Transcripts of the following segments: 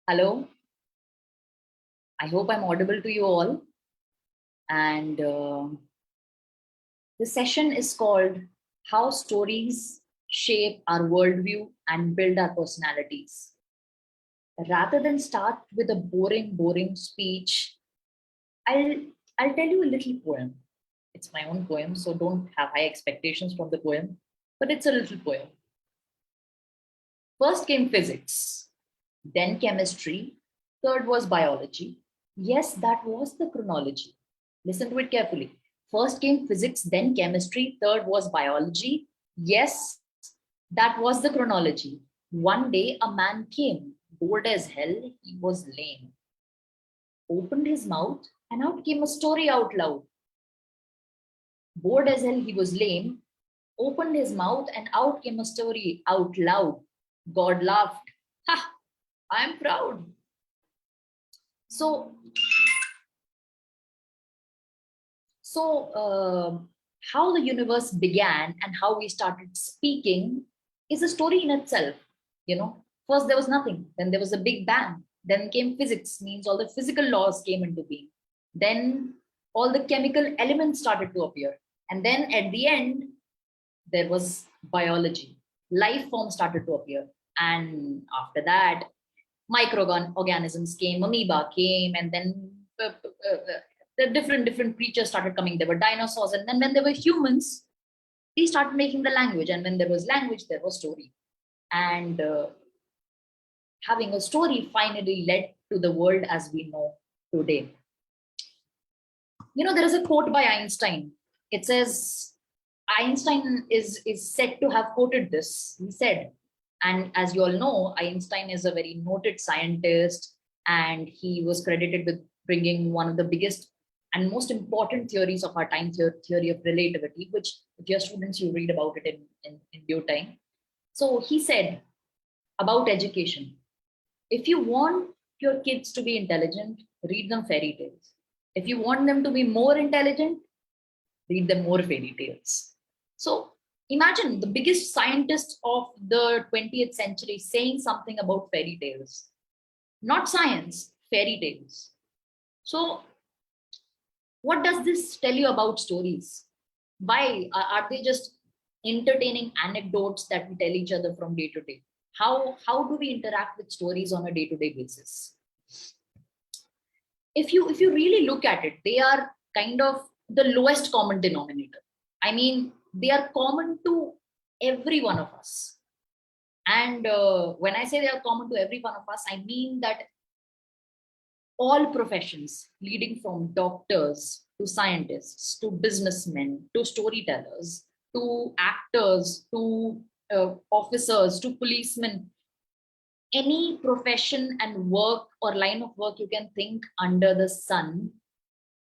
Hello, I hope I'm audible to you all. And the session is called How Stories Shape Our Worldview and Build Our Personalities. Rather than start with a boring speech, I'll, I'll tell you a little poem. It's my own poem, so don't have high expectations from the poem, but it's a little poem. First came physics, then chemistry, third was biology. Yes, that was the chronology. Listen to it carefully. First came physics, then chemistry, third was biology. Yes, that was the chronology. One day a man came, bored as hell, he was lame. Opened his mouth, and out came a story out loud. Bored as hell, he was lame. Opened his mouth, and out came a story out loud. God laughed. Ha! I'm proud. So, so how the universe began and how we started speaking is a story in itself. First there was nothing, then there was a big bang, then came physics, means all the physical laws came into being, then all the chemical elements started to appear, and then at the end there was biology, life forms started to appear, and after that microorganisms came, amoeba came, and then the different creatures started coming. There were dinosaurs, and then when there were humans, we started making the language, and when there was language, there was story, and having a story finally led to the world as we know today. There is a quote by Einstein. It says, Einstein is said to have quoted this. He said, and as you all know, Einstein is a very noted scientist, and he was credited with bringing one of the biggest and most important theories of our time, theory of relativity, which if you're students, you read about it in due time. So he said about education, if you want your kids to be intelligent, read them fairy tales. If you want them to be more intelligent, read them more fairy tales. So imagine the biggest scientist of the 20th century saying something about fairy tales. Not science, fairy tales. So what does this tell you about stories? Why are they just entertaining anecdotes that we tell each other from day to day? How do we interact with stories on a day-to-day basis? If you really look at it, they are kind of the lowest common denominator. I mean, they are common to every one of us. And when I say they are common to every one of us, I mean that all professions, leading from doctors to scientists to businessmen to storytellers to actors to officers to policemen, any profession and work or line of work you can think under the sun,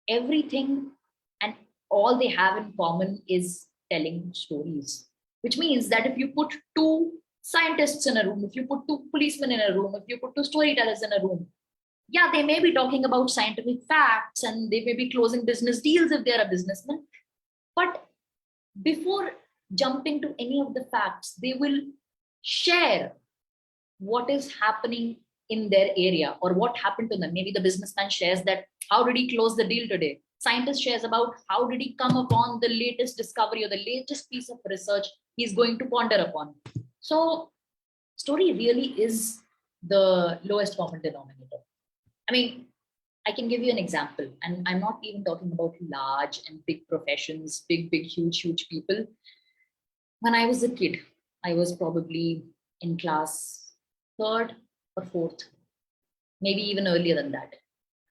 everything and all they have in common is telling stories. Which means that if you put two scientists in a room, if you put two policemen in a room, if you put two storytellers in a room, yeah, they may be talking about scientific facts and they may be closing business deals if they're a businessman. But before jumping to any of the facts, they will share what is happening in their area or what happened to them. Maybe the businessman shares that how did he close the deal today? Scientist shares about how did he come upon the latest discovery or the latest piece of research he's going to ponder upon. So story really is the lowest common denominator. I mean, I can give you an example, and I'm not even talking about large and big professions, big, huge people. When I was a kid, I was probably in class third or fourth, maybe even earlier than that.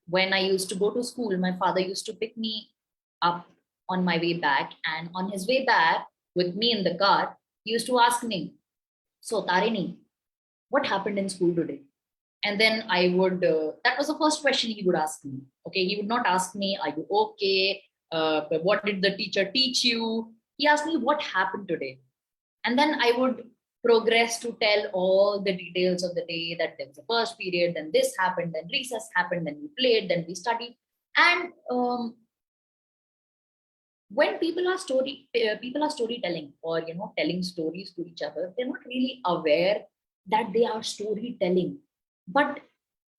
When I used to go to school, my father used to pick me up on my way back, and on his way back with me in the car, he used to ask me, so Tarini, what happened in school today? And then I would, that was the first question he would ask me. Okay, he would not ask me, are you okay? What did the teacher teach you? He asked me, what happened today? And then I would progress to tell all the details of the day, that there was the first period, then this happened, then recess happened, then we played, then we studied. And when people are storytelling or telling stories to each other, they're not really aware that they are storytelling. But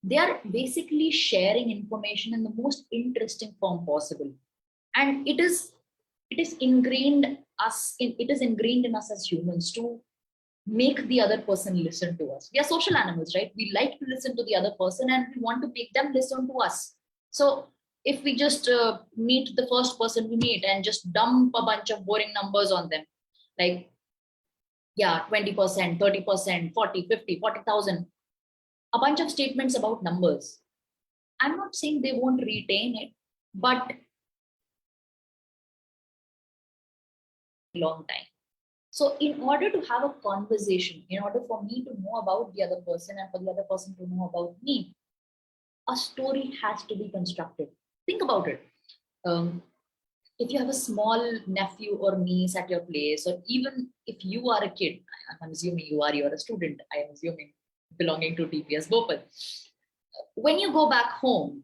They are basically sharing information in the most interesting form possible. And it is ingrained it is ingrained in us as humans to make the other person listen to us. We are social animals, right? We like to listen to the other person and we want to make them listen to us. So if we just meet the first person we meet and just dump a bunch of boring numbers on them, like, yeah, 20%, 30%, 40, 50, 40,000, a bunch of statements about numbers. I'm not saying they won't retain it, but long time. So in order to have a conversation, in order for me to know about the other person and for the other person to know about me, a story has to be constructed. Think about it. Um, if you have a small nephew or niece at your place, or even if you are a kid, I'm assuming you're a student, I am assuming belonging to TPS Gopal. When you go back home,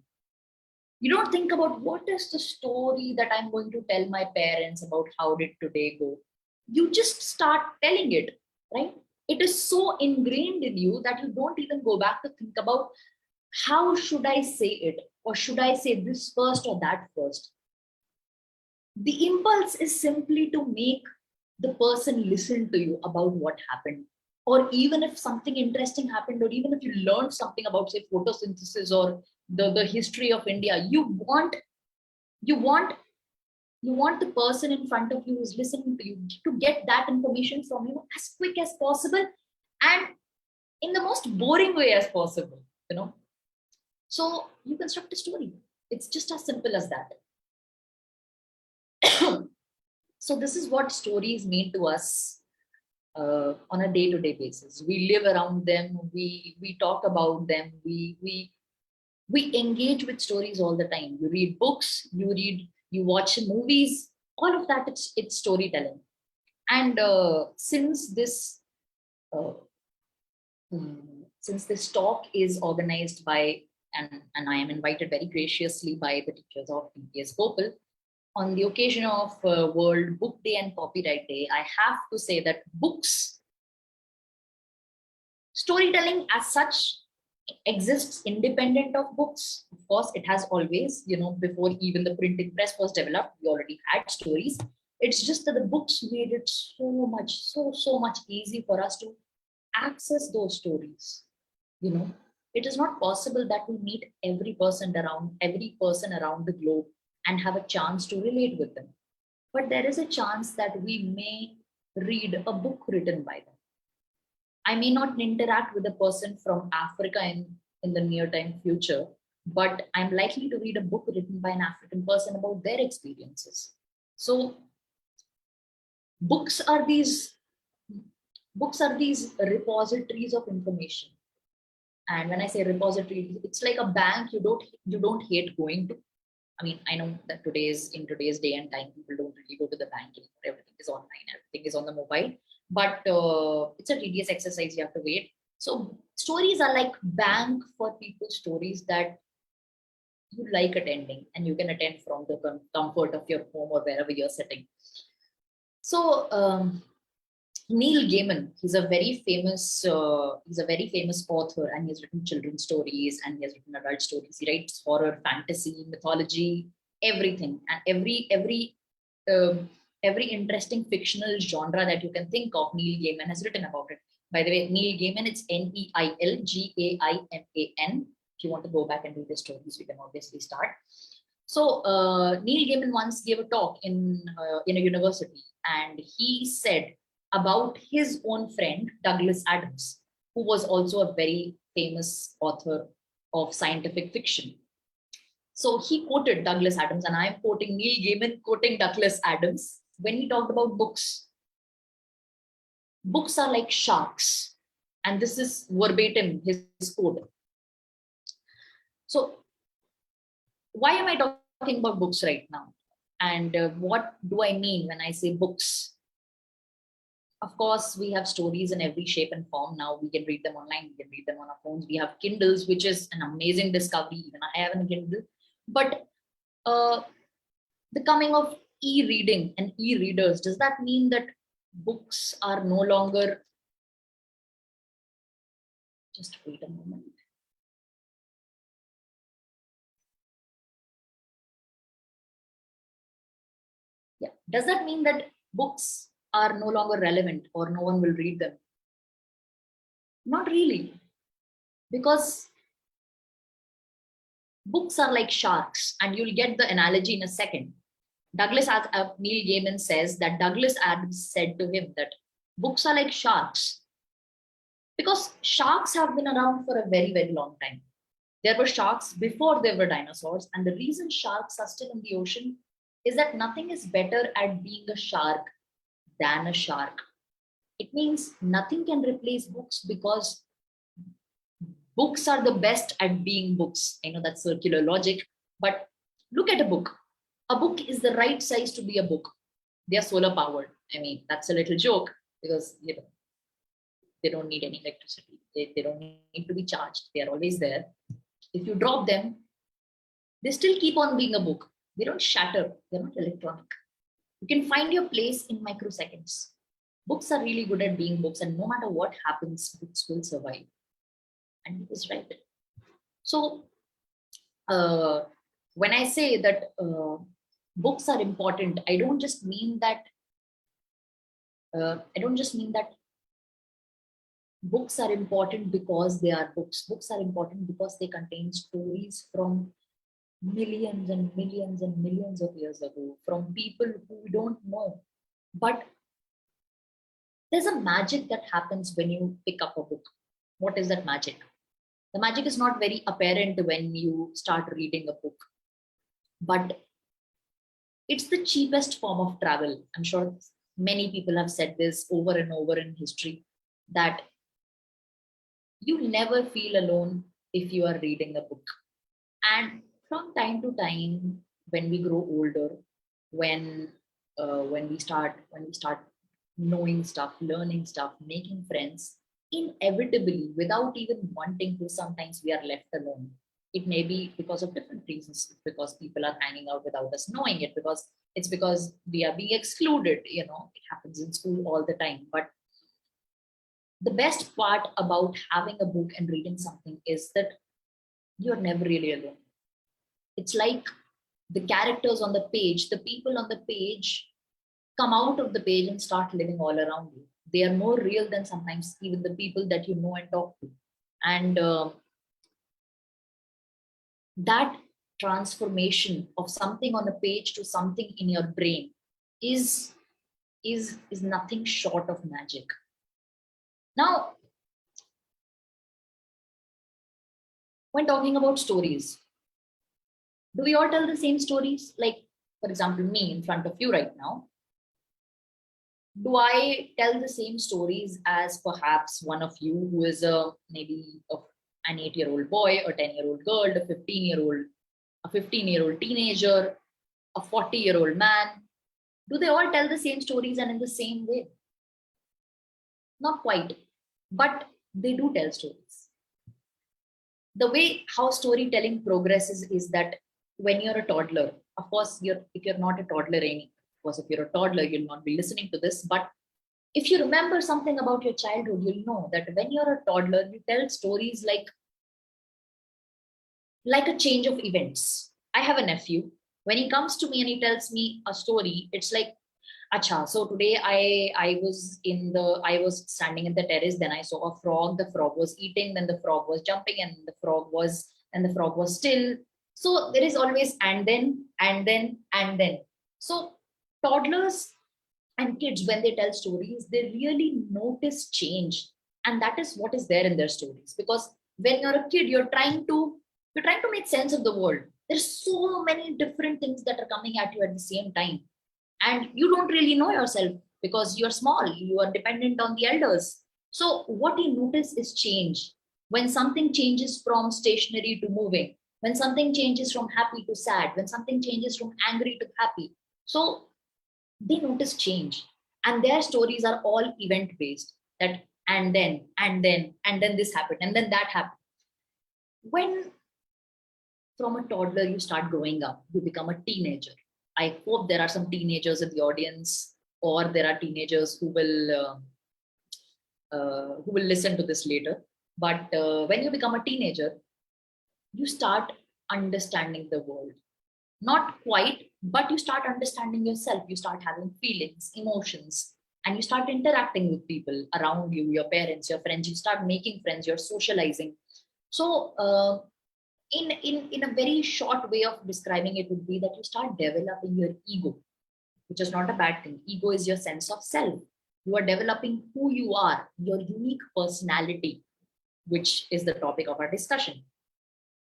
you don't think about what is the story that I'm going to tell my parents about how did today go. You just start telling it, right? It is so ingrained in you that you don't even go back to think about how should I say it, or should I say this first or that first. The impulse is simply to make the person listen to you about what happened, or even if something interesting happened, or even if you learned something about, say, photosynthesis or the history of India. You want you want the person in front of you who's listening to you to get that information from you as quick as possible and in the most boring way as possible, you know. So you construct a story. It's just as simple as that. So this is what stories mean to us on a day-to-day basis. We live around them. We talk about them. We engage with stories all the time. You read books. You watch movies. All of that. It's storytelling. And uh, since this talk is organized by and I am invited very graciously by the teachers of TPS Gopal, on the occasion of World Book Day and Copyright Day, I have to say that storytelling as such exists independent of books. Of course, it has always, before even the printing press was developed, we already had stories. It's just that the books made it so much easy for us to access those stories. You know, it is not possible that we meet every person around the globe and have a chance to relate with them. But there is a chance that we may read a book written by them. I may not interact with a person from Africa in the near time future, but I'm likely to read a book written by an African person about their experiences. So books are these books are these repositories of information. And when I say repository, it's like a bank you don't hate going to. I mean, I know that in today's day and time, people don't really go to the bank anymore. Everything is online, everything is on the mobile. But it's a tedious exercise. You have to wait. So stories are like bank for people's stories that you like attending, and you can attend from the comfort of your home or wherever you're sitting. So Neil Gaiman, he's a very famous author, and he's written children's stories and he has written adult stories. He writes horror, fantasy, mythology, everything, and um, every interesting fictional genre that you can think of. Neil Gaiman has written about it. By the way, Neil Gaiman, it's Neilgaiman. If you want to go back and read the stories, we can obviously start. So Neil Gaiman once gave a talk in a university, and he said about his own friend Douglas Adams, who was also a very famous author of scientific fiction. So he quoted Douglas Adams, and I'm quoting Neil Gaiman quoting Douglas Adams when he talked about books. Books are like sharks, and this is verbatim his quote. So why am I talking about books right now? And what do I mean when I say books? Of course, we have stories in every shape and form now. We can read them online, we can read them on our phones. We have Kindles, which is an amazing discovery. Even I have a Kindle. But uh, the coming of e-reading and e-readers, does that mean that books are no longer? Just wait a moment. Does that mean that books are no longer relevant or no one will read them? Not really, because books are like sharks, and you'll get the analogy in a second. Neil Gaiman says that Douglas Adams said to him that books are like sharks, because sharks have been around for a very, very long time. There were sharks before there were dinosaurs, and the reason sharks are still in the ocean is that nothing is better at being a shark than a shark. It means nothing can replace books, because books are the best at being books. I know that's circular logic, but look at a book. A book is the right size to be a book. They are solar powered. I mean, that's a little joke, because they don't need any electricity. They don't need to be charged. They are always there. If you drop them, they still keep on being a book. They don't shatter. They're not electronic. You can find your place in microseconds. Books are really good at being books, and no matter what happens, books will survive. And he was right. So, when I say that books are important, I don't just mean that. I don't just mean that books are important because they are books. Books are important because they contain stories from millions and millions and millions of years ago, from people who we don't know. But there's a magic that happens when you pick up a book. What is that magic? The magic is not very apparent when you start reading a book, but it's the cheapest form of travel. I'm sure many people have said this over and over in history, that you never feel alone if you are reading a book. And from time to time, when we grow older, when when we start knowing stuff, learning stuff, making friends, inevitably, without even wanting to, sometimes we are left alone. It may be because of different reasons, because people are hanging out without us knowing it, because we are being excluded. It happens in school all the time. But the best part about having a book and reading something is that you're never really alone. It's like the characters on the page, the people on the page come out of the page and start living all around you. They are more real than sometimes even the people that you know and talk to. And that transformation of something on a page to something in your brain is nothing short of magic. Now, when talking about stories, do we all tell the same stories? Like, for example, me in front of you right now, do I tell the same stories as perhaps one of you who is an 8-year-old boy, a 10-year-old girl, a 15-year-old teenager, a 40-year-old man? Do they all tell the same stories and in the same way? Not quite, but they do tell stories. The way how storytelling progresses is that when you're a toddler, of course, if you're not a toddler, of course, if you're a toddler, you'll not be listening to this. But if you remember something about your childhood, you'll know that when you're a toddler, you tell stories like a change of events. I have a nephew. When he comes to me and he tells me a story, it's like, Acha, so today I was standing in the terrace, then I saw a frog, the frog was eating, then the frog was jumping, and the frog was still. So there is always and then, and then, and then. So toddlers and kids, when they tell stories, they really notice change. And that is what is there in their stories. Because when you're a kid, you're trying to make sense of the world. There's so many different things that are coming at you at the same time, and you don't really know yourself because you're small, you are dependent on the elders. So what you notice is change. When something changes from stationary to moving, when something changes from happy to sad, when something changes from angry to happy, so they notice change. And their stories are all event based, that and then this happened, and then that happened. When from a toddler you start growing up, you become a teenager. I hope there are some teenagers in the audience, or there are teenagers who will listen to this later. But when you become a teenager, you start understanding the world. Not quite, but you start understanding yourself, you start having feelings, emotions, and you start interacting with people around you, your parents, your friends, you start making friends, you're socializing. So in a very short way of describing it would be that you start developing your ego, which is not a bad thing. Ego is your sense of self. You are developing who you are, your unique personality, which is the topic of our discussion.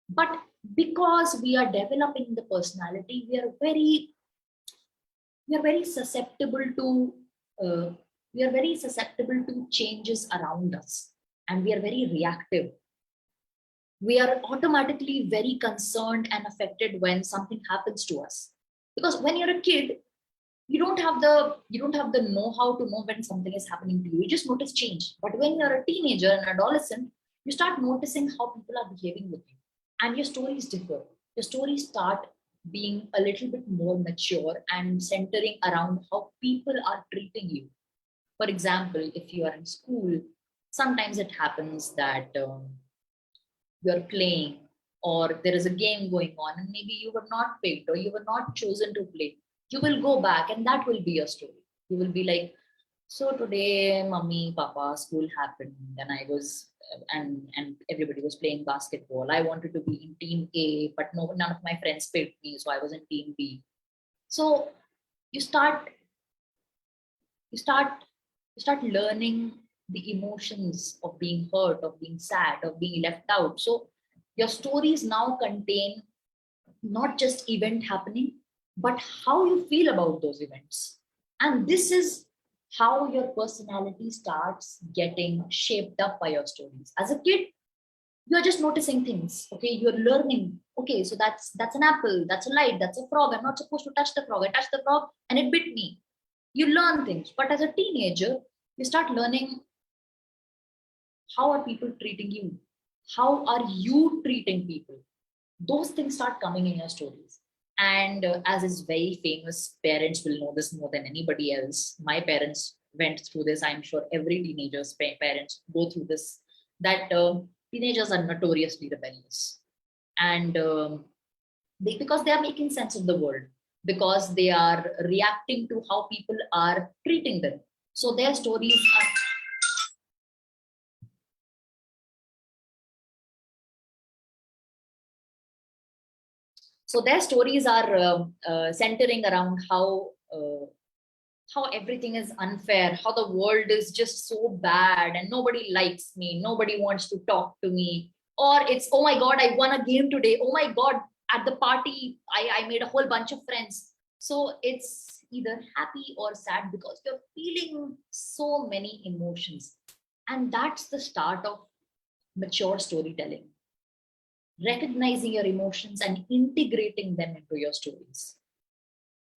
But because we are developing the personality, we are very susceptible to uh, we are very susceptible to changes around us, and we are very reactive. We are automatically very concerned and affected when something happens to us, because when you're a kid, you don't have the know-how to know when something is happening to you. You just notice change. But when you're a teenager and adolescent, you start noticing how people are behaving with you, and your stories differ. Your stories start being a little bit more mature and centering around how people are treating you. For example, if you are in school, sometimes it happens that you're playing, or there is a game going on and maybe you were not picked or you were not chosen to play. You will go back and that will be your story. You will be like, so today mummy papa school happened and I was and everybody was playing basketball. I wanted to be in team A, but none of my friends picked me, so I was in team B. So you start you start you start learning the emotions of being hurt, of being sad, of being left out. So your stories now contain not just event happening, but how you feel about those events. And this is how your personality starts getting shaped up by your stories. As a kid, you're just noticing things. Okay, you're learning. Okay, so that's an apple, that's a light, that's a frog. I'm not supposed to touch the frog. I touched the frog and it bit me. You learn things. But as a teenager, you start learning, how are people treating you? How are you treating people? Those things start coming in your stories. And as is very famous, parents will know this more than anybody else. My parents went through this. I'm sure every teenager's parents go through this, that teenagers are notoriously rebellious. And because they are making sense of the world, because they are reacting to how people are treating them. So their stories are, centering around how everything is unfair, how the world is just so bad and nobody likes me, nobody wants to talk to me. Or it's, oh my God, I won a game today. Oh my God, at the party, I made a whole bunch of friends. So it's either happy or sad because you're feeling so many emotions. And that's the start of mature storytelling, recognizing your emotions and integrating them into your stories.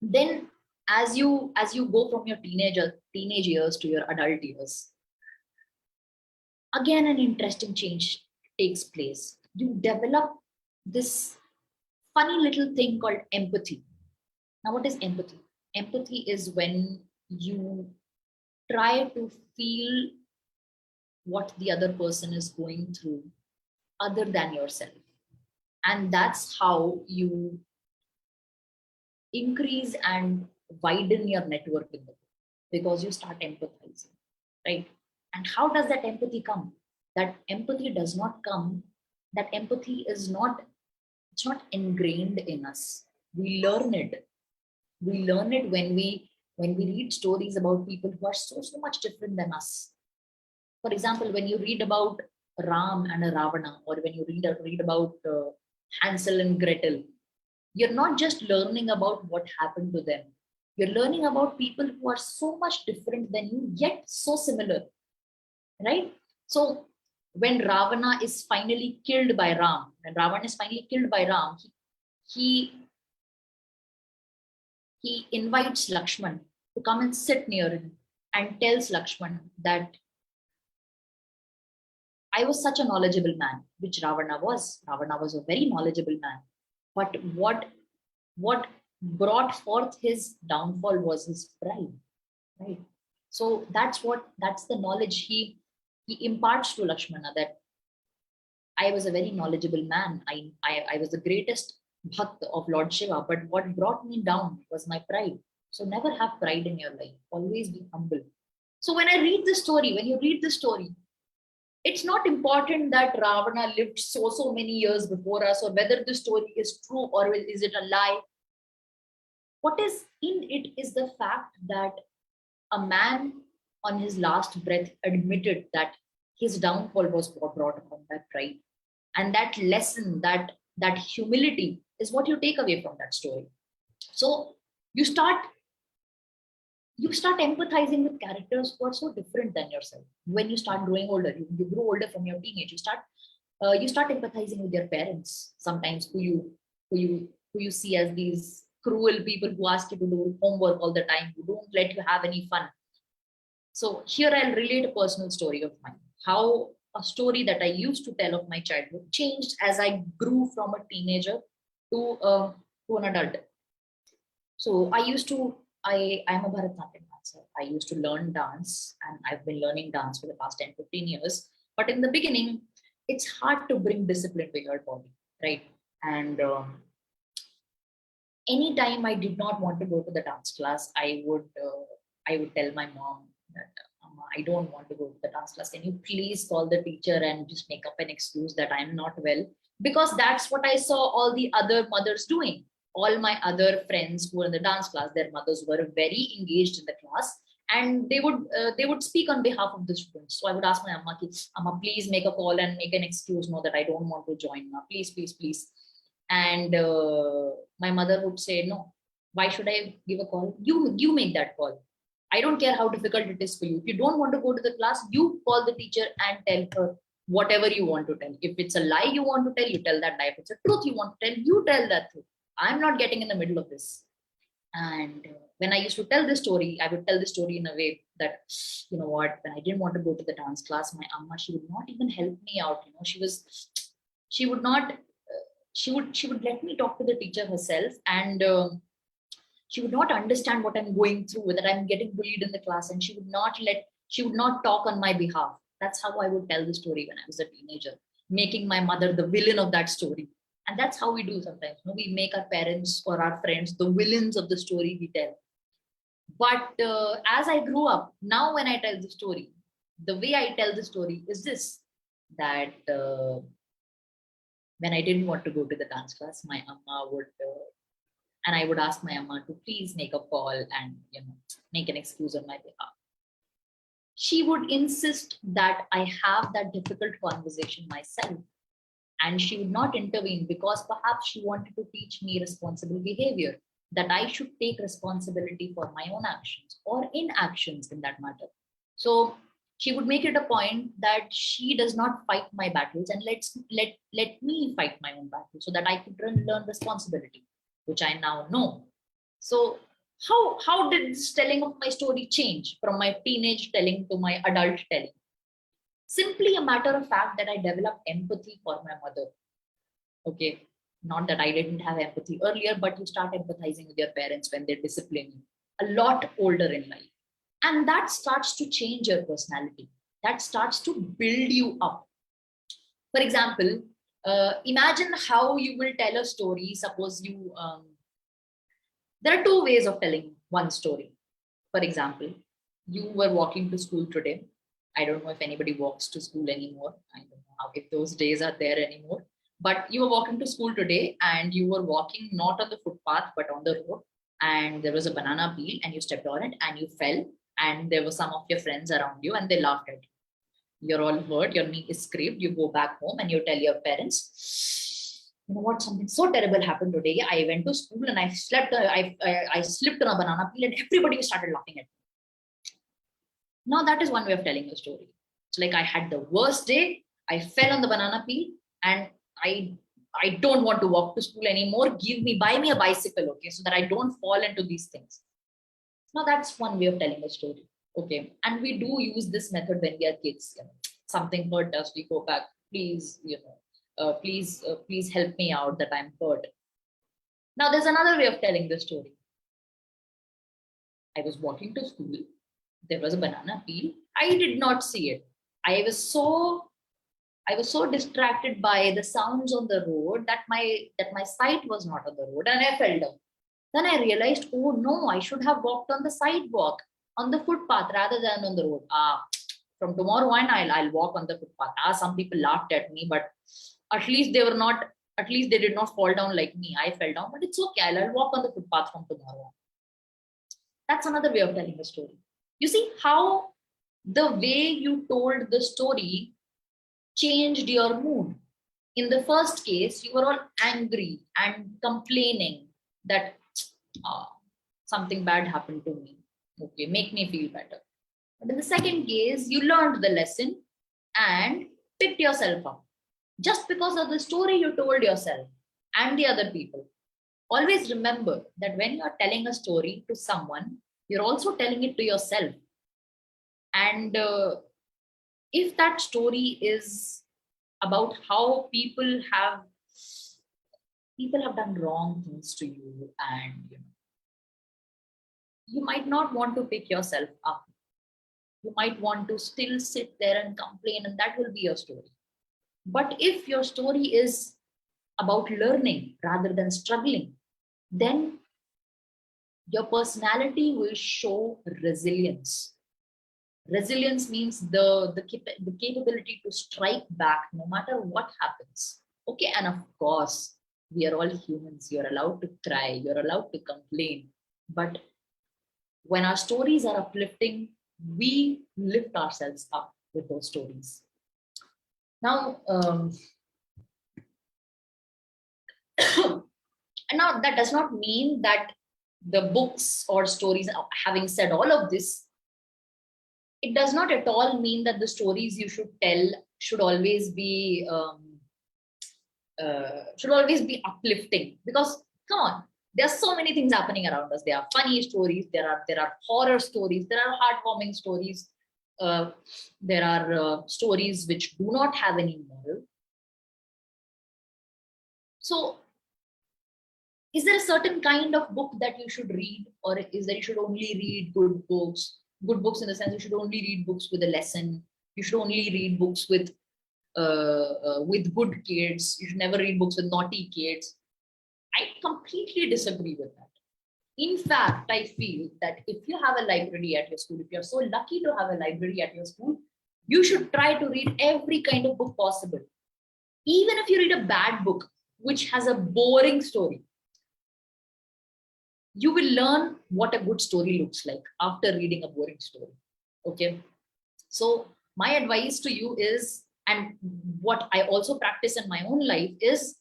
Then as you go from your teenage years to your adult years, again an interesting change takes place. You develop this funny little thing called empathy. Now what is empathy? Empathy is when you try to feel what the other person is going through other than yourself, and that's how you increase and widen your network with them, because you start empathizing, right? And how does that empathy come? That empathy does not come, that empathy is not, it's not ingrained in us. We learn it. We learn it when we read stories about people who are so much different than us. For example, when you read about Ram and a Ravana, or when you read about Hansel and Gretel, you're not just learning about what happened to them. You're learning about people who are so much different than you, yet so similar, right? So when Ravana is finally killed by Ram, when Ravana is finally killed by Ram, he he invites Lakshman to come and sit near him and tells Lakshman that I was such a knowledgeable man, which Ravana was. Ravana was a very knowledgeable man. But what brought forth his downfall was his pride, right? So that's the knowledge he imparts to Lakshmana, that I was a very knowledgeable man. I was the greatest Bhakt of Lord Shiva, but what brought me down was my pride. So never have pride in your life. Always be humble. So when I read the story, when you read the story, it's not important that Ravana lived so many years before us, or whether the story is true or is it a lie. What is in it is the fact that a man on his last breath admitted that his downfall was brought upon by pride. And that lesson, that humility is what you take away from that story. So you start you start empathizing with characters who are so different than yourself. When you start growing older, you grow older from your teenage, you start empathizing with your parents sometimes, who you see as these cruel people who ask you to do homework all the time, who don't let you have any fun. So here I'll relate a personal story of mine, how a story that I used to tell of my childhood changed as I grew from a teenager to to an adult. So I'm a Bharatanatyam dancer. I used to learn dance, and I've been learning dance for the past 10, 15 years. But in the beginning, it's hard to bring discipline to your body, right? And anytime I did not want to go to the dance class, I would tell my mom that, Mama, I don't want to go to the dance class. Can you please call the teacher and just make up an excuse that I'm not well? Because that's what I saw all the other mothers doing. All my other friends who were in the dance class, their mothers were very engaged in the class, and they would speak on behalf of the students. So I would ask my amma, Amma, please make a call and make an excuse, no, that I don't want to join now. Please, please, please. And my mother would say, no, why should I give a call? You make that call. I don't care how difficult it is for you. If you don't want to go to the class, you call the teacher and tell her whatever you want to tell. If it's a lie you want to tell, you tell that lie. If it's a truth you want to tell, you tell that truth. I'm not getting in the middle of this. And when I used to tell this story, I would tell the story in a way that, you know what, when I didn't want to go to the dance class, my amma, she would not even help me out. She would not, she would let me talk to the teacher herself, and she would not understand what I'm going through, that I'm getting bullied in the class, and she would not talk on my behalf. That's how I would tell the story when I was a teenager, making my mother the villain of that story. And that's how we do sometimes. We make our parents or our friends the villains of the story we tell. But as I grew up, now when I tell the story, the way I tell the story is this: that when I didn't want to go to the dance class, my amma would and I would ask my amma to please make a call and make an excuse on my behalf. She would insist that I have that difficult conversation myself, and she would not intervene because perhaps she wanted to teach me responsible behavior, that I should take responsibility for my own actions or inactions in that matter. So she would make it a point that she does not fight my battles, and let me fight my own battles so that I could learn responsibility, which I now know. So how did this telling of my story change from my teenage telling to my adult telling? Simply a matter of fact that I developed empathy for my mother. Okay, not that I didn't have empathy earlier, but you start empathizing with your parents when they discipline you a lot older in life, and that starts to change your personality. That starts to build you up. For example, imagine how you will tell a story. Suppose there are two ways of telling one story. For example, you were walking to school today. I don't know if anybody walks to school anymore. I don't know how, if those days are there anymore. But you were walking to school today, and you were walking not on the footpath but on the road. And there was a banana peel, and you stepped on it and you fell. And there were some of your friends around you, and they laughed at you. You're all hurt. Your knee is scraped. You go back home and you tell your parents, you know what, something so terrible happened today. I went to school and I slept. I slipped on a banana peel, and everybody started laughing at me. Now that is one way of telling a story. It's like I had the worst day. I fell on the banana peel, and I don't want to walk to school anymore. Buy me a bicycle, okay, so that I don't fall into these things. Now that's one way of telling a story, okay. And we do use this method when we are kids. Something hurt us, we go back. Please, please help me out that I'm hurt. Now there's another way of telling the story. I was walking to school. There was a banana peel. I did not see it. I was so I was so distracted by the sounds on the road that my sight was not on the road, and I fell down. Then I realized, oh no, I should have walked on the sidewalk, on the footpath rather than on the road. From tomorrow on, I'll walk on the footpath. Some people laughed at me, but at least they were not, at least they did not fall down like me. I fell down, but it's okay. I'll walk on the footpath from tomorrow on. That's another way of telling a story. You see how the way you told the story changed your mood. In the first case, you were all angry and complaining that something bad happened to me. Okay, make me feel better. But in the second case, you learned the lesson and picked yourself up just because of the story you told yourself and the other people. Always remember that when you're telling a story to someone, you're also telling it to yourself. And if that story is about how people have done wrong things to you, and you might not want to pick yourself up. You might want to still sit there and complain, and that will be your story. But if your story is about learning rather than struggling, then your personality will show resilience. Resilience means the capability to strike back no matter what happens. Okay, and of course, we are all humans. You're allowed to cry, you're allowed to complain. But when our stories are uplifting, we lift ourselves up with those stories. Now, and now that does not mean that the books or stories, having said all of this, it does not at all mean that the stories you should tell should always be uplifting. Because come on, there are so many things happening around us. There are funny stories, there are horror stories, there are heartwarming stories, there are stories which do not have any moral. So is there a certain kind of book that you should read, or is that you should only read good books? Good books in the sense you should only read books with a lesson. You should only read books with good kids. You should never read books with naughty kids. I completely disagree with that. In fact, I feel that if you have a library at your school, if you're so lucky to have a library at your school, you should try to read every kind of book possible. Even if you read a bad book, which has a boring story, you will learn what a good story looks like after reading a boring story. Okay. So my advice to you is, and what I also practice in my own life, is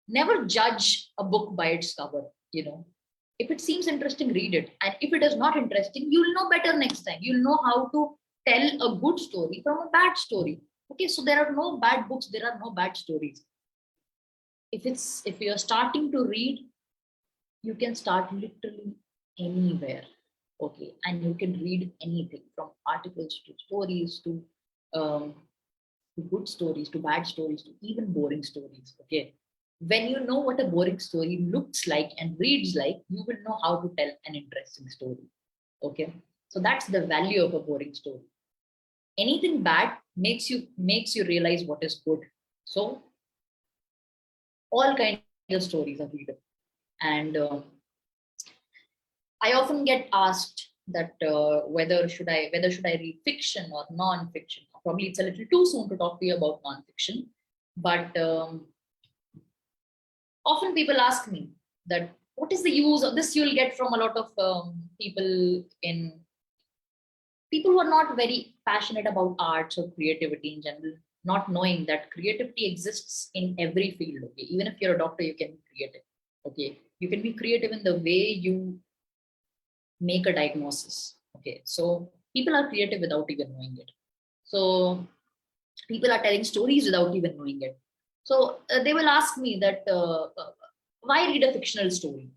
never judge a book by its cover. If it seems interesting, read it. And if it is not interesting, you'll know better next time. You'll know how to tell a good story from a bad story. Okay. So there are no bad books. There are no bad stories. If you're starting to read, you can start literally anywhere. Okay. And you can read anything from articles to stories to good stories to bad stories to even boring stories. Okay. When you know what a boring story looks like and reads like, you will know how to tell an interesting story. Okay. So that's the value of a boring story. Anything bad makes you realize what is good. So all kinds of stories are readable. And I often get asked that whether should I read fiction or non-fiction. Probably it's a little too soon to talk to you about non-fiction, but often people ask me that what is the use of this. You'll get from a lot of people who are not very passionate about arts or creativity in general, not knowing that creativity exists in every field. Okay, even if you're a doctor, you can be creative. Okay, you can be creative in the way you make a diagnosis. Okay, so people are creative without even knowing it. So people are telling stories without even knowing it. So they will ask me that why read a fictional story?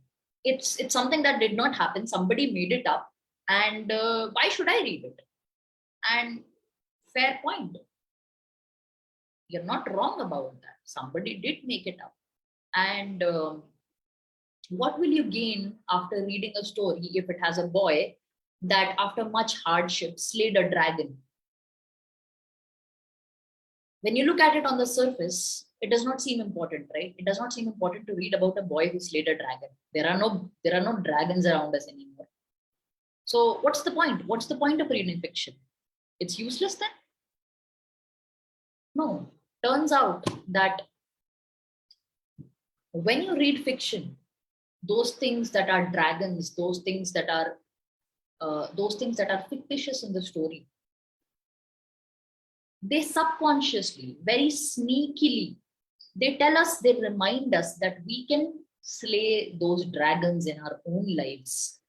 It's something that did not happen. Somebody made it up, and why should I read it? And fair point. You're not wrong about that. Somebody did make it up, and what will you gain after reading a story if it has a boy that after much hardship slayed a dragon? when you look at it on the surface, it does not seem important, right? It does not seem important to read about a boy who slayed a dragon. There are no dragons around us anymore. So what's the point? What's the point of reading fiction? It's useless then? No. Turns out that when you read fiction, those things that are dragons, those things that are fictitious in the story, they subconsciously, very sneakily, they remind us that we can slay those dragons in our own lives.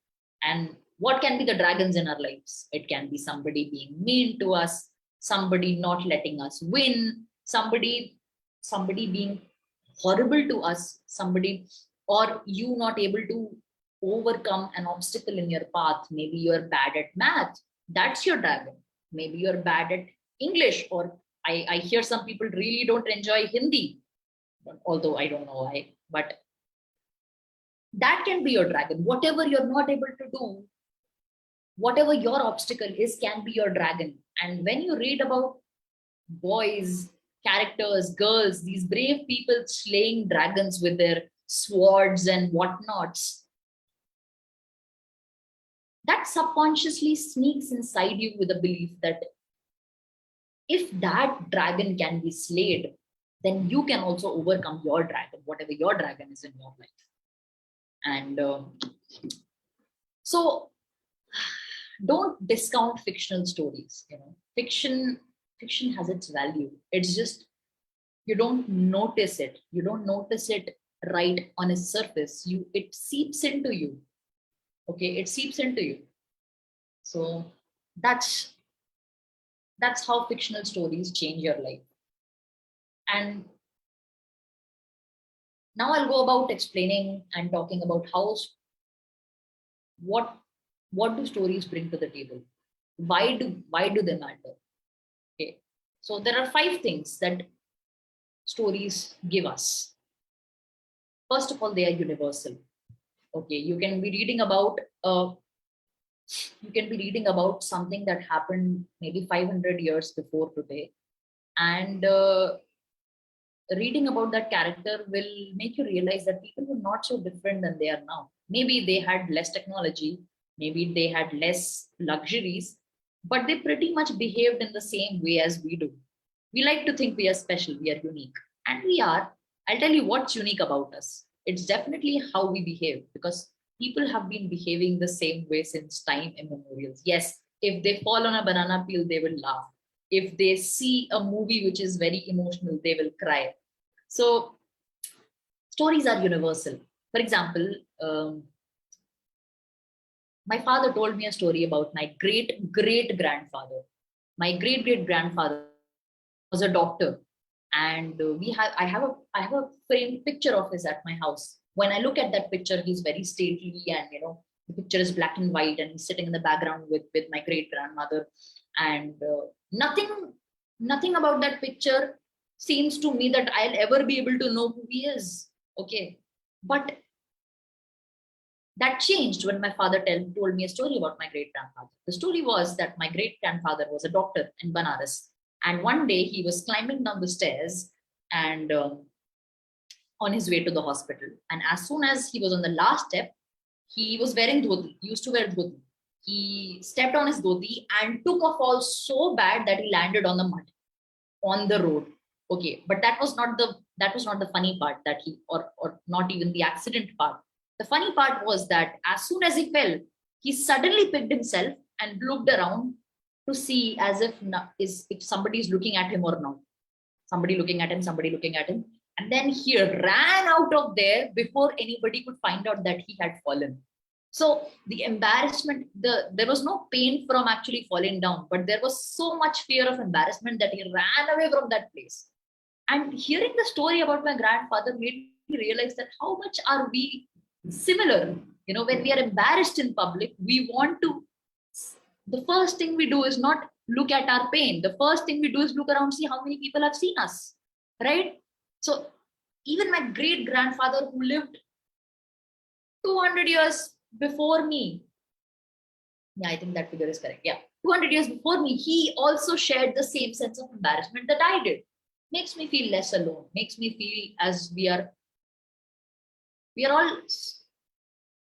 And what can be the dragons in our lives? It can be somebody being mean to us, somebody not letting us win, somebody being horrible to us, somebody, or you not able to overcome an obstacle in your path. Maybe you're bad at math, that's your dragon. Maybe you're bad at English, or I hear some people really don't enjoy Hindi, although I don't know why, but that can be your dragon. Whatever you're not able to do, whatever your obstacle is, can be your dragon. And when you read about boys, characters, girls, these brave people slaying dragons with their swords and whatnots, that subconsciously sneaks inside you with a belief that if that dragon can be slayed, then you can also overcome your dragon, whatever your dragon is in your life. And so don't discount fictional stories. Fiction has its value. It's just you don't notice it. You don't notice it right on its surface. It seeps into you. Okay, it seeps into you. So that's how fictional stories change your life. And now I'll go about explaining and talking about what do stories bring to the table? Why do they matter? Okay, so there are 5 things that stories give us. First of all, they are universal. Okay, you can be reading about something that happened maybe 500 years before today, and reading about that character will make you realize that people were not so different than they are now. Maybe they had less technology, maybe they had less luxuries, but they pretty much behaved in the same way as we do. We like to think we are special, we are unique, and we are. I'll tell you what's unique about us. It's definitely how we behave, because people have been behaving the same way since time immemorial. Yes, if they fall on a banana peel, they will laugh. If they see a movie which is very emotional, they will cry. So stories are universal. For example, my father told me a story about my great great grandfather. My great great grandfather was a doctor, and I have a framed picture of his at my house. When I look at that picture, he's very stately, and the picture is black and white, and he's sitting in the background with my great grandmother, and nothing about that picture seems to me that I'll ever be able to know who he is. Okay, but that changed when my father told me a story about my great grandfather. The story was that my great grandfather was a doctor in Banaras, and one day he was climbing down the stairs and on his way to the hospital. And as soon as he was on the last step, he was wearing dhoti. He used to wear dhoti. He stepped on his dhoti and took a fall so bad that he landed on the mud on the road. Okay, but that was not the funny part, that he or not even the accident part. The funny part was that as soon as he fell, he suddenly picked himself and looked around to see as if somebody is looking at him or not. Somebody looking at him. And then he ran out of there before anybody could find out that he had fallen. So the embarrassment, there was no pain from actually falling down, but there was so much fear of embarrassment that he ran away from that place. And hearing the story about my grandfather made me realize that how much are we similar. When we are embarrassed in public, the first thing we do is not look at our pain. The first thing we do is look around, see how many people have seen us, right? So even my great grandfather, who lived 200 years before me, yeah, I think that figure is correct. Yeah, 200 years before me, he also shared the same sense of embarrassment that I did. makes me feel less alone, makes me feel as we are all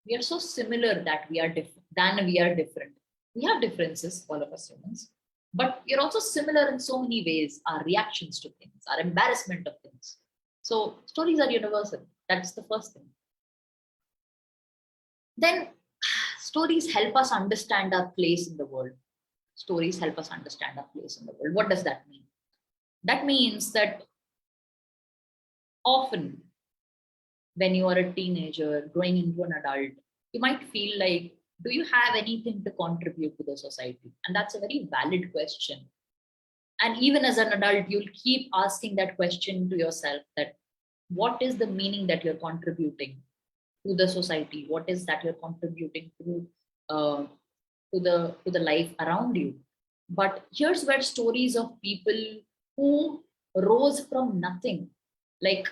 we are so similar that we are different than we are different. We have differences, all of us humans, but we are also similar in so many ways. Our reactions to things, our embarrassment of things. So stories are universal. That's the first thing. Then stories help us understand our place in the world. Stories help us understand our place in the world. What does that mean? That means that often when you are a teenager growing into an adult, you might feel like, do you have anything to contribute to the society? And that's a very valid question. And even as an adult, you'll keep asking that question to yourself, that what is the meaning that you're contributing to the society? What is that you're contributing uh, to the life around you? But here's where stories of people who rose from nothing, like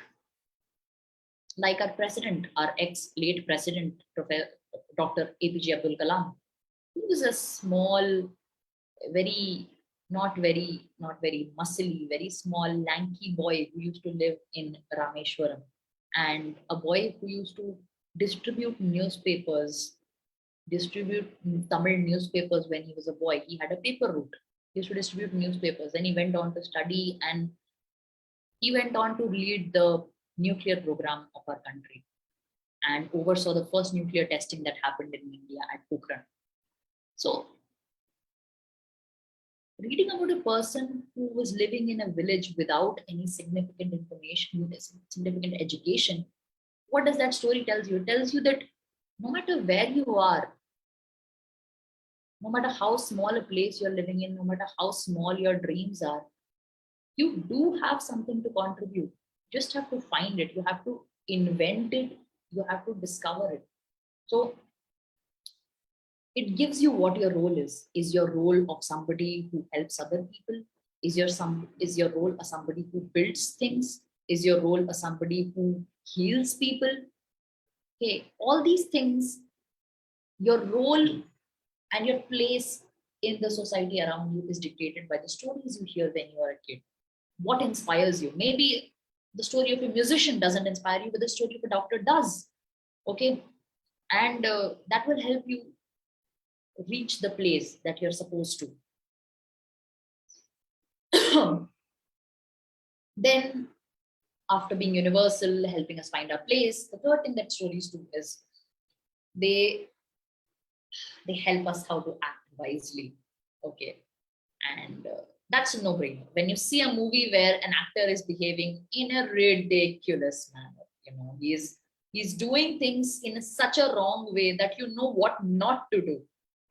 like our president, our ex late president, Dr. APJ Abdul Kalam. He was a small, very not very muscly, very small, lanky boy who used to live in Rameshwaram, and a boy who used to distribute newspapers, distribute Tamil newspapers when he was a boy. He had a paper route. He used to distribute newspapers. Then he went on to study, and he went on to lead the nuclear program of our country and oversaw the first nuclear testing that happened in India at Pokhran. So, reading about a person who was living in a village without any significant information, significant education, what does that story tell you? It tells you that no matter where you are, no matter how small a place you're living in, no matter how small your dreams are, you do have something to contribute. You just have to find it. You have to invent it. You have to discover it. So it gives you what your role is your role of somebody who helps other people, is your role as somebody who builds things, is your role as somebody who heals people. Okay, all these things, your role and your place in the society around you is dictated by the stories you hear when you are a kid. What inspires you? Maybe the story of a musician doesn't inspire you, but the story of a doctor does. Okay, and that will help you reach the place that you're supposed to. Then, after being universal, helping us find our place, the third thing that stories do is they they help us how to act wisely. Okay, and that's a no-brainer. When you see a movie where an actor is behaving in a ridiculous manner, he's doing things in such a wrong way that you know what not to do.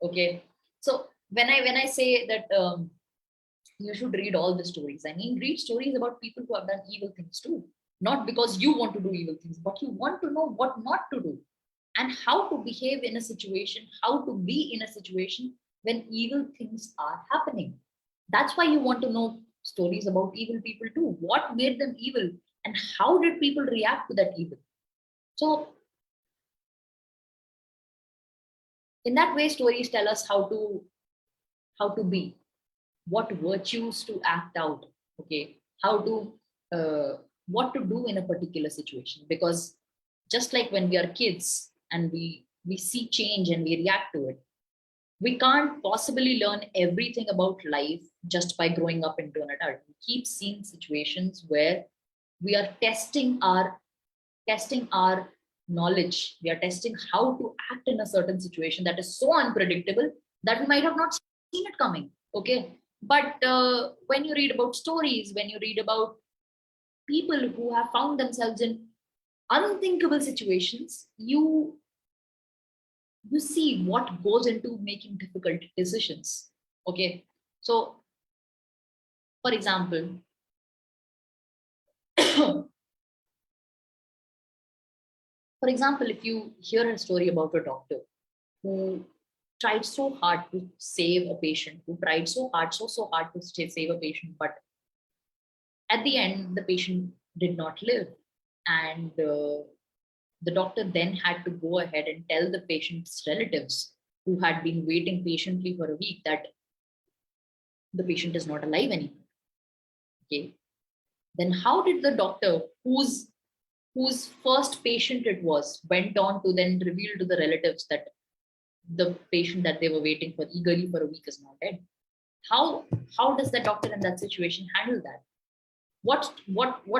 Okay, so when I say that you should read all the stories. I mean, read stories about people who have done evil things too. Not because you want to do evil things, but you want to know what not to do and how to behave in a situation, how to be in a situation when evil things are happening. That's why you want to know stories about evil people too. What made them evil and how did people react to that evil? So, in that way, stories tell us how to be, what virtues to act out. Okay, how to uh, what to do in a particular situation, because just like when we are kids and we see change and we react to it, we can't possibly learn everything about life just by growing up into an adult. We keep seeing situations where we are testing our knowledge. We are testing how to act in a certain situation that is so unpredictable that we might have not seen it coming. Okay, but when you read about stories, when you read about people who have found themselves in unthinkable situations, you see what goes into making difficult decisions. Okay, so for example, for example, if you hear a story about a doctor who tried so hard to save a patient, who tried so hard, so hard to save a patient, but at the end, the patient did not live. And the doctor then had to go ahead and tell the patient's relatives who had been waiting patiently for a week that the patient is not alive anymore. Okay. Then how did the doctor, whose first patient it was, went on to then reveal to the relatives that the patient that they were waiting for eagerly for a week is now dead? How how does the doctor in that situation handle that? What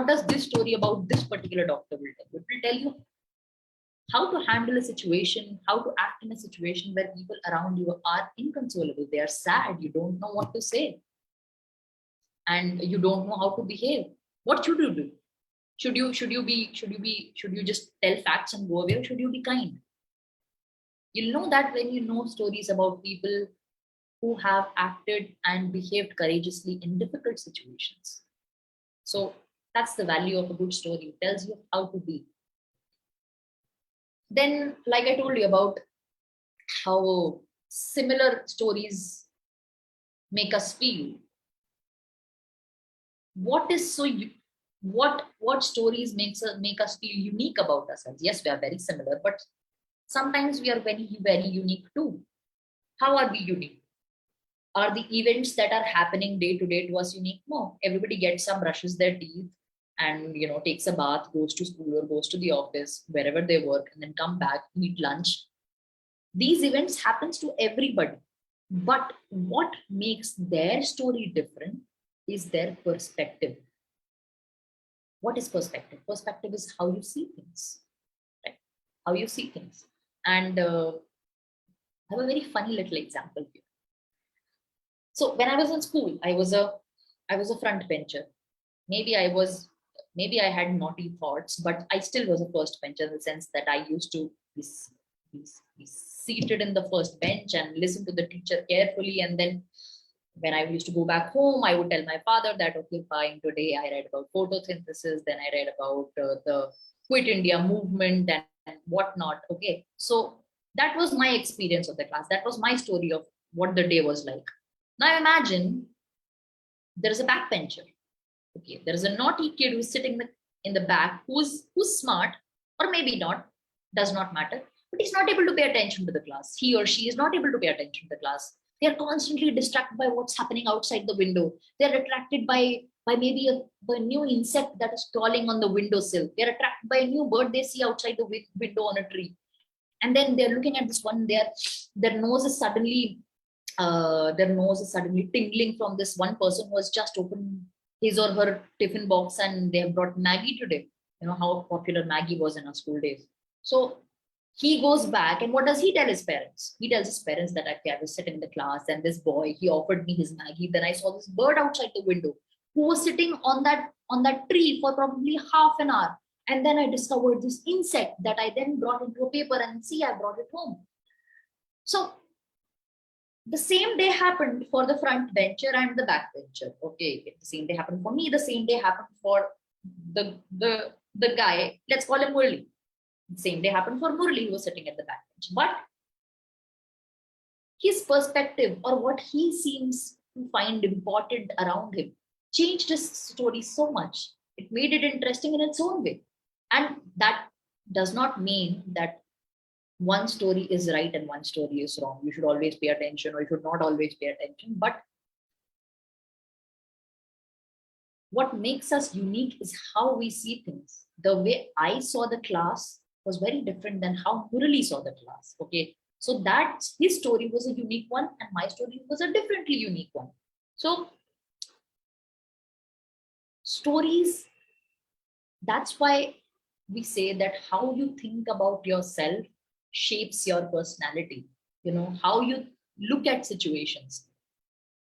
does this story about this particular doctor will tell? It will tell you how to handle a situation, how to act in a situation where people around you are inconsolable. They are sad. You don't know what to say, and you don't know how to behave. What should you do? Should you just tell facts and go away, or should you be kind? You'll know that when you know stories about people who have acted and behaved courageously in difficult situations. So that's the value of a good story. It tells you how to be. Then, like I told you about how similar stories make us feel. What is so what stories make us feel unique about ourselves? Yes, we are very similar, but sometimes we are very unique too. How are we unique? Are the events that are happening day to day to us unique? No, everybody gets up, brushes their teeth, and takes a bath, goes to school or goes to the office, wherever they work, and then come back, eat lunch. These events happens to everybody, but what makes their story different is their perspective. What is perspective? Perspective is how you see things, right? How you see things. And I have a very funny little example here. So when I was in school, I was a front bencher. Maybe I was maybe I had naughty thoughts, but I still was a first bencher in the sense that I used to be seated in the first bench and listen to the teacher carefully. And then when I used to go back home, I would tell my father that, okay, fine, today I read about photosynthesis, then I read about the Quit India movement and whatnot. Okay, so that was my experience of the class. That was my story of what the day was like. Now imagine there is a backbencher. Okay, there is a naughty kid who's sitting in the back, who's smart, or maybe not, does not matter, but he's not able to pay attention to the class. He or she is not able to pay attention to the class. They are constantly distracted by what's happening outside the window. They're attracted by maybe a new insect that is crawling on the windowsill. They're attracted by a new bird they see outside the window on a tree. And then they're looking at this one. Their nose is suddenly tingling from this one person who has just opened his or her tiffin box and they have brought Maggie today. You know how popular Maggie was in our school days. So he goes back, and what does he tell his parents? He tells his parents that, okay, I was sitting in the class and this boy, he offered me his Maggie. Then I saw this bird outside the window who was sitting on that tree for probably half an hour. And then I discovered this insect that I then brought into a paper, and see, I brought it home. So the same day happened for the front bencher and the back bencher. Okay, the same day happened for me. The same day happened for the guy. Let's call him Murli. The same day happened for Murli, who was sitting at the back bench. But his perspective, or what he seems to find important around him, changed his story so much. It made it interesting in its own way. And that does not mean that one story is right and one story is wrong. You should always pay attention, or you should not always pay attention. But what makes us unique is how we see things. The way I saw the class was very different than how Murali saw the class. Okay. So that his story was a unique one, and my story was a differently unique one. So stories, that's why we say that how you think about yourself shapes your personality. How you look at situations.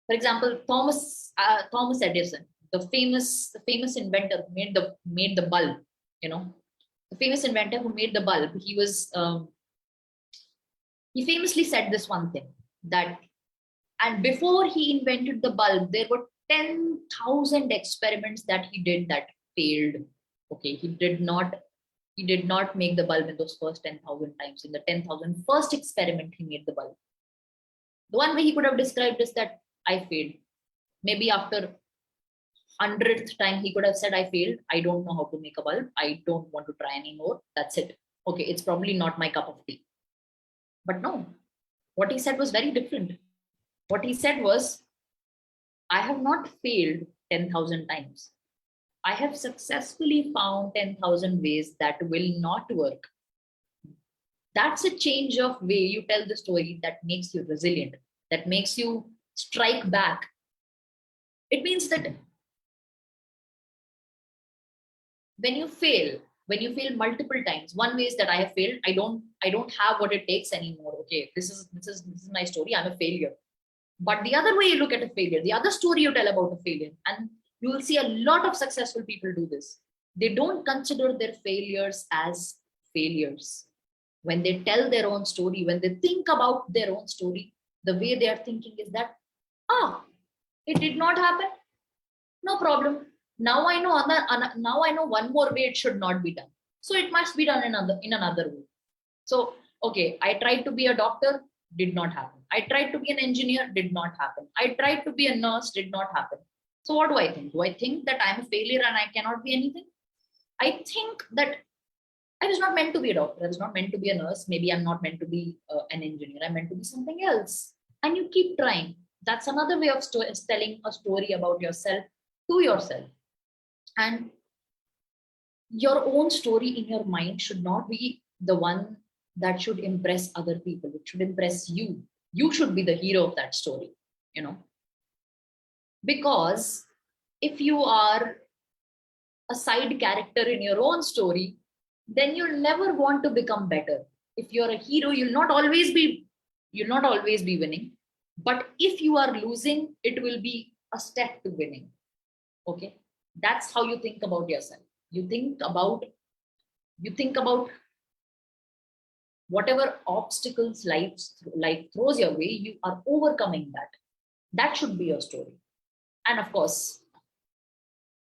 For example, Thomas Edison, the famous inventor who made the bulb. The famous inventor who made the bulb. He famously said this one thing, that, and before he invented the bulb, there were 10,000 experiments that he did that failed. Okay, he did not make the bulb in those first 10,000 times. In the 10,000 first experiment, he made the bulb. The one way he could have described is that I failed. Maybe after 100th time, he could have said, I failed. I don't know how to make a bulb. I don't want to try anymore. That's it. Okay, it's probably not my cup of tea. But no, what he said was very different. What he said was, I have not failed 10,000 times. I have successfully found 10,000 ways that will not work. That's a change of way you tell the story that makes you resilient, that makes you strike back. It means that when you fail multiple times, one way is that I have failed. I don't have what it takes anymore. Okay, this is my story. I'm a failure. But the other way you look at a failure, the other story you tell about a failure, and you will see a lot of successful people do this. They don't consider their failures as failures. When they tell their own story, when they think about their own story, the way they are thinking is that, ah, it did not happen. No problem. Now I know now I know one more way it should not be done. So it must be done in another way. So okay, I tried to be a doctor, did not happen. I tried to be an engineer, did not happen. I tried to be a nurse, did not happen. So what do I think? Do I think that I'm a failure and I cannot be anything? I think that I was not meant to be a doctor. I was not meant to be a nurse. Maybe I'm not meant to be an engineer. I'm meant to be something else. And you keep trying. That's another way of telling a story about yourself to yourself. And your own story in your mind should not be the one that should impress other people. It should impress you. You should be the hero of that story, you know, because if you are a side character in your own story, then you'll never want to become better. If you're a hero, you'll not always be winning. But if you are losing, it will be a step to winning. Okay, that's how you think about yourself. You think about whatever obstacles life throws your way, you are overcoming that. That should be your story. And of course,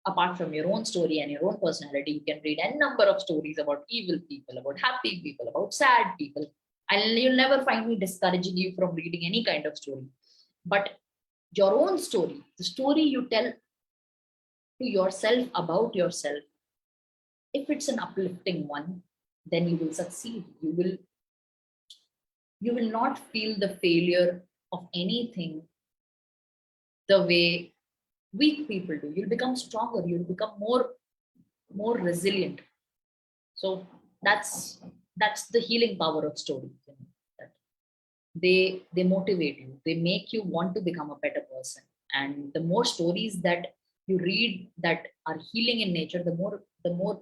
apart from your own story and your own personality, you can read a number of stories about evil people, about happy people, about sad people, and you'll never find me discouraging you from reading any kind of story. But your own story, the story you tell to yourself about yourself, if it's an uplifting one, then you will succeed. You will not feel the failure of anything the way weak people do. You'll become stronger, you'll become more resilient. So that's the healing power of stories, that they motivate you, they make you want to become a better person. And the more stories that you read that are healing in nature, the more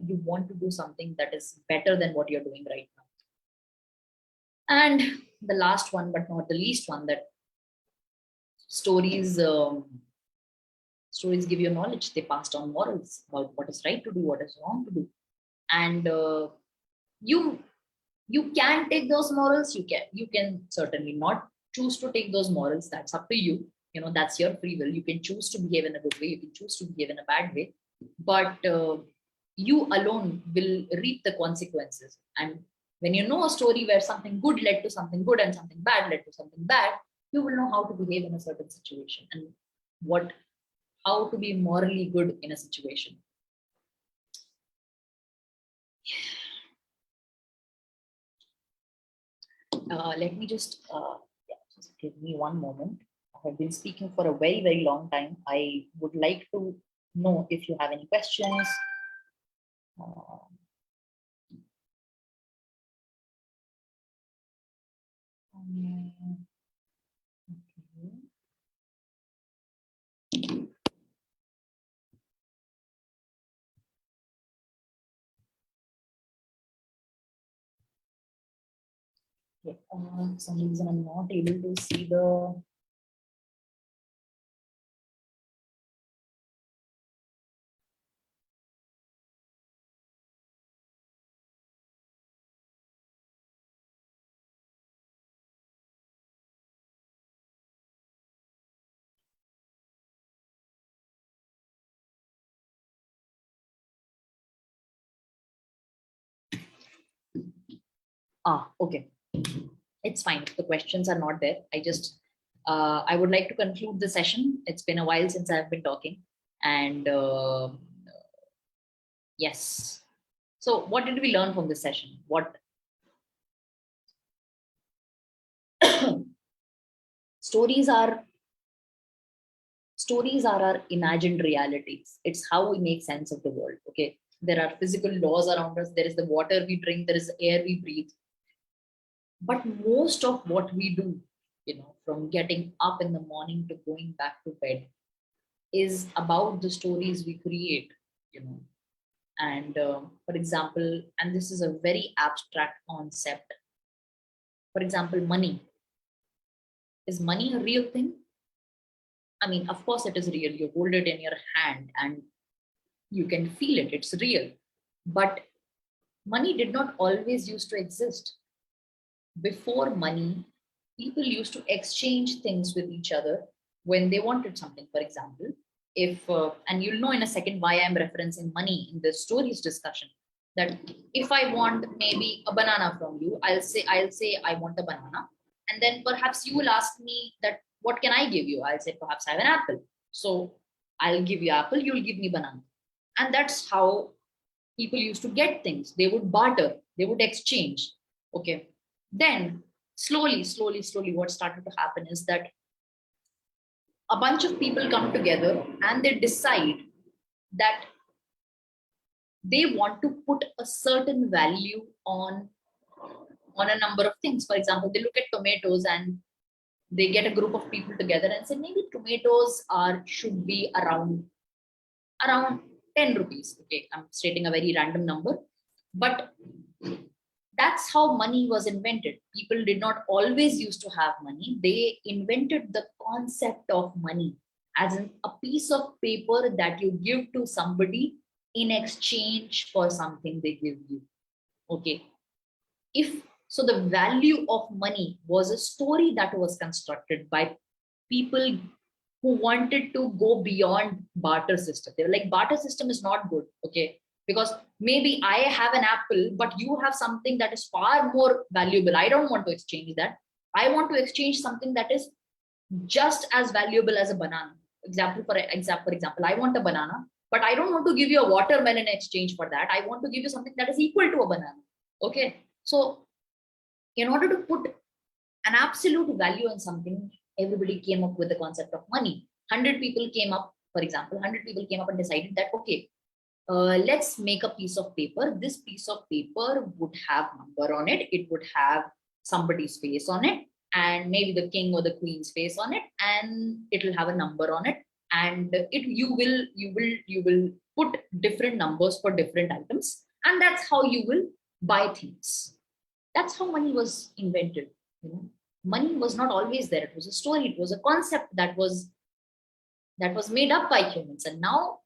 you want to do something that is better than what you're doing right now. And the last one, but not the least one, that stories stories give you knowledge. They passed on morals about what is right to do, what is wrong to do. And you you can take those morals, you can certainly not choose to take those morals. That's up to you. That's your free will. You can choose to behave in a good way, you can choose to behave in a bad way. But you alone will reap the consequences. And when you know a story where something good led to something good and something bad led to something bad, you will know how to behave in a certain situation, and what how to be morally good in a situation. Let me just give me one moment. I have been speaking for a very, very long time. I would like to know if you have any questions. Uh, okay. Okay. For some reason, I'm not able to see the. Okay. It's fine. The questions are not there. I would like to conclude the session. It's been a while since I've been talking. And yes. So, what did we learn from this session? What stories are Stories are our imagined realities. It's how we make sense of the world. Okay. There are physical laws around us. There is the water we drink. There is the air we breathe. But most of what we do, from getting up in the morning to going back to bed, is about the stories we create, you know. And for example, and this is a very abstract concept. For example, money. Is money a real thing? I mean, of course, it is real. You hold it in your hand and you can feel it. It's real. But money did not always used to exist. Before money, people used to exchange things with each other when they wanted something. For example, if and you'll know in a second why I'm referencing money in the stories discussion, that if I want maybe a banana from you, I'll say I want a banana, and then perhaps you will ask me that what can I give you. I'll say perhaps I have an apple, so I'll give you apple, you'll give me banana. And that's how people used to get things. They would barter, they would exchange. Okay. Then slowly, what started to happen is that a bunch of people come together and they decide that they want to put a certain value on a number of things. For example, they look at tomatoes and they get a group of people together and say maybe tomatoes are should be around 10 rupees. Okay, I'm stating a very random number, but that's how money was invented. People did not always used to have money. They invented the concept of money as a piece of paper that you give to somebody in exchange for something they give you. Okay. If so, the value of money was a story that was constructed by people who wanted to go beyond barter system. They were like, barter system is not good. Okay, because maybe I have an apple, but you have something that is far more valuable. I don't want to exchange that. I want to exchange something that is just as valuable as a banana. For example, I want a banana, but I don't want to give you a watermelon in exchange for that. I want to give you something that is equal to a banana. Okay, so in order to put an absolute value on something, everybody came up with the concept of money. 100 people came up, for example, 100 people came up and decided that, okay, let's make a piece of paper. This piece of paper would have number on it. It would have somebody's face on it, and maybe the king or the queen's face on it, and it will have a number on it. And you will put different numbers for different items, and that's how you will buy things. That's how money was invented. You know, money was not always there. It was a story. It was a concept that was made up by humans, and now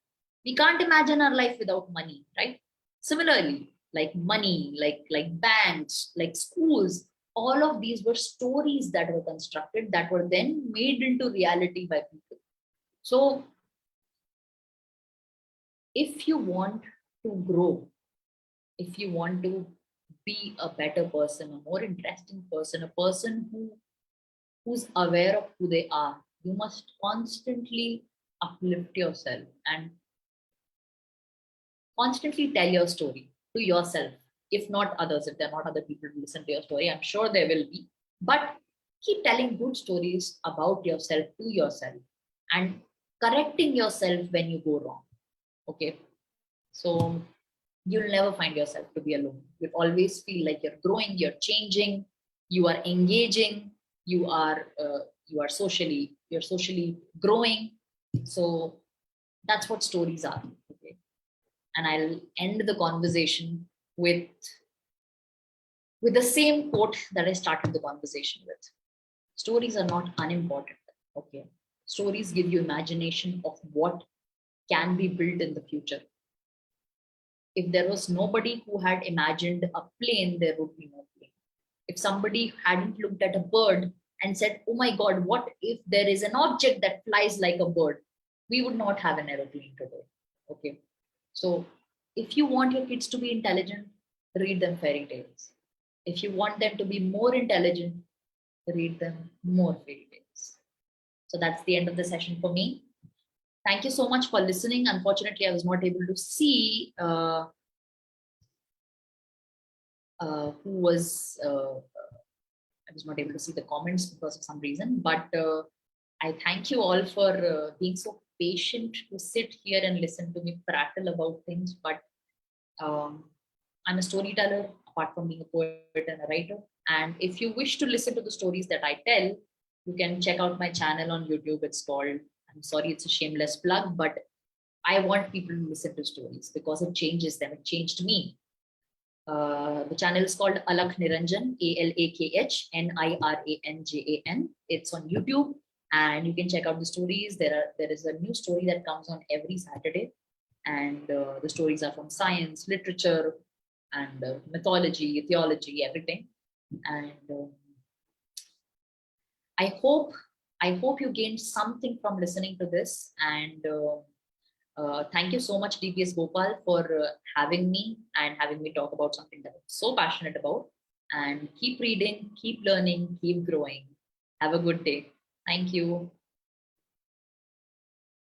we can't imagine our life without money, right? Similarly, like money, like banks, like schools, all of these were stories that were constructed that were then made into reality by people. So if you want to grow, if you want to be a better person, a more interesting person, a person who's aware of who they are, you must constantly uplift yourself and constantly tell your story to yourself. If not others, if there are not other people who listen to your story, I'm sure there will be. But keep telling good stories about yourself to yourself and correcting yourself when you go wrong. Okay. So you'll never find yourself to be alone. You'll always feel like you're growing, you're changing, you are engaging, you're socially growing. So that's what stories are. Okay. And I'll end the conversation with the same quote that I started the conversation with. Stories are not unimportant. Okay. Stories give you imagination of what can be built in the future. If there was nobody who had imagined a plane, there would be no plane. If somebody hadn't looked at a bird and said, oh my God, what if there is an object that flies like a bird? We would not have an aeroplane today. Okay. So if you want your kids to be intelligent, read them fairy tales. If you want them to be more intelligent, read them more fairy tales. So that's the end of the session for me. Thank you so much for listening. Unfortunately, I was not able to see who was, I was not able to see the comments because of some reason, but I thank you all for being so patient to sit here and listen to me prattle about things. But um, I'm a storyteller, apart from being a poet and a writer. And if you wish to listen to the stories that I tell, you can check out my channel on YouTube. It's called, I'm sorry, it's a shameless plug, but I want people to listen to stories because it changes them. It changed me. The channel is called Alakh Niranjan, ALAKHNIRANJAN. It's on YouTube, and you can check out the stories. There is a new story that comes on every Saturday, and the stories are from science, literature, and mythology, theology, everything. And I hope I hope you gained something from listening to this. And thank you so much, DPS Gopal, for having me and having me talk about something that I'm so passionate about. And keep reading, keep learning, keep growing. Have a good day. Thank you.